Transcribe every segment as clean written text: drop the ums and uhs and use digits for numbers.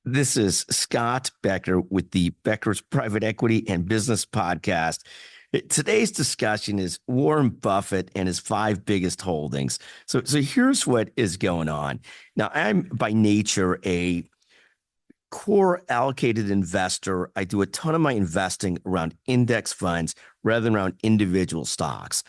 This is Scott Becker with the Becker's Private Equity and Business Podcast. Today's discussion is Warren Buffett and his 5 biggest holdings. So here's what is going on. Now, I'm by nature a core allocated investor. I do a ton of my investing around index funds rather than around individual stocks.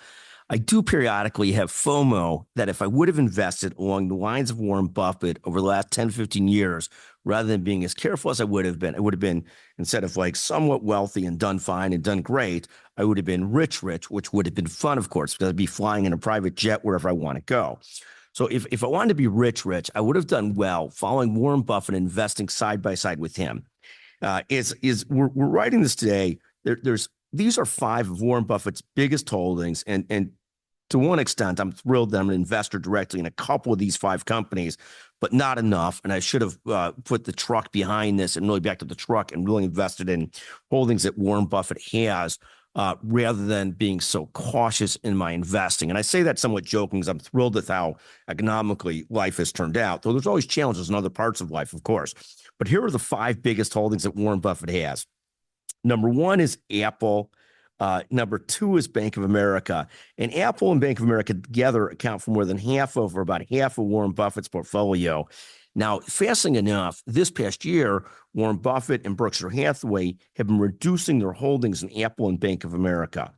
I do periodically have FOMO that if I would have invested along the lines of Warren Buffett over the last 10, 15 years, rather than being as careful as I would have been, instead of like somewhat wealthy and done fine and done great, I would have been rich, which would have been fun, of course, because I'd be flying in a private jet wherever I want to go. So if I wanted to be rich, I would have done well following Warren Buffett and investing side by side with him. We're writing this today. These are 5 of Warren Buffett's biggest holdings, and to one extent, I'm thrilled that I'm an investor directly in a couple of these 5 companies, but not enough. And I should have put the truck behind this and really backed up the truck and really invested in holdings that Warren Buffett has, rather than being so cautious in my investing. And I say that somewhat joking because I'm thrilled with how economically life has turned out, though there's always challenges in other parts of life, of course. But here are the 5 biggest holdings that Warren Buffett has. Number 1 is Apple. Number 2 is Bank of America. And Apple and Bank of America together account for more than about half of Warren Buffett's portfolio. Now, fascinating enough, this past year, Warren Buffett and Berkshire Hathaway have been reducing their holdings in Apple and Bank of America.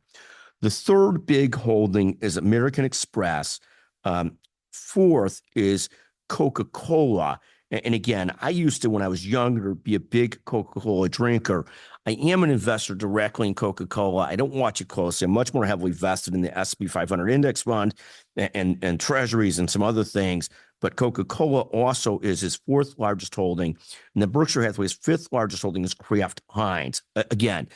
The 3rd big holding is American Express. 4th is Coca-Cola. And again, I used to, when I was younger, be a big Coca-Cola drinker. I am an investor directly in Coca-Cola. I don't watch it closely. I'm much more heavily vested in the S&P 500 index fund and treasuries and some other things. But Coca-Cola also is his 4th largest holding. And then Berkshire Hathaway's 5th largest holding is Kraft Heinz. Again,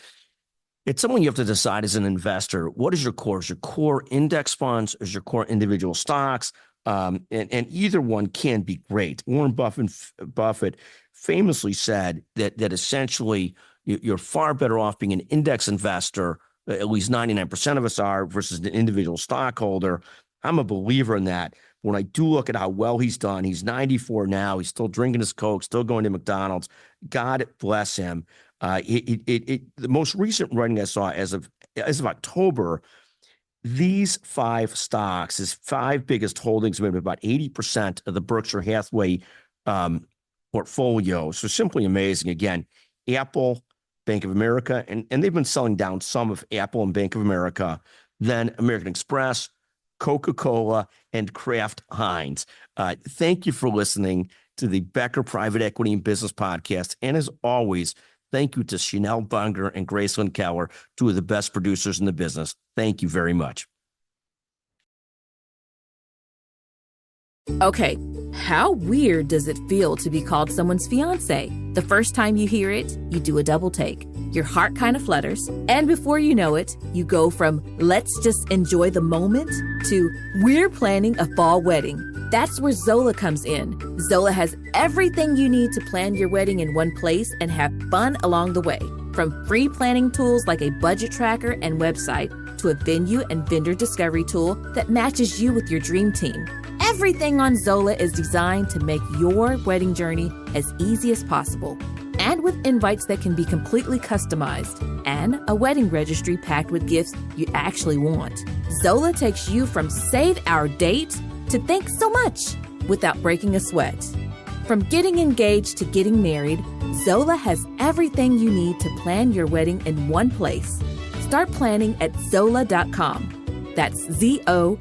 it's something you have to decide as an investor. What is your core? Is your core index funds? Is your core individual stocks? And either one can be great. Warren Buffett famously said that essentially you're far better off being an index investor, at least 99% of us are, versus an individual stockholder. I'm a believer in that. When I do look at how well he's done, he's 94 now. He's still drinking his Coke, still going to McDonald's. God bless him. The most recent writing I saw as of October, these 5 stocks, his 5 biggest holdings, made about 80% of the Berkshire Hathaway portfolio. So simply amazing. Again, Apple, Bank of America, and they've been selling down some of Apple and Bank of America, then American Express, Coca-Cola, and Kraft Heinz. Thank you for listening to the Becker Private Equity and Business Podcast. And as always, thank you to Chanel Bunger and Graceland Keller, 2 of the best producers in the business. Thank you very much. Okay, how weird does it feel to be called someone's fiance? The first time you hear it, you do a double take. Your heart kind of flutters, and before you know it, you go from let's just enjoy the moment to we're planning a fall wedding. That's where Zola comes in. Zola has everything you need to plan your wedding in one place and have fun along the way. From free planning tools like a budget tracker and website to a venue and vendor discovery tool that matches you with your dream team. Everything on Zola is designed to make your wedding journey as easy as possible. And with invites that can be completely customized and a wedding registry packed with gifts you actually want. Zola takes you from save our date to thanks so much without breaking a sweat. From getting engaged to getting married, Zola has everything you need to plan your wedding in one place. Start planning at Zola.com. That's ZOLA.com.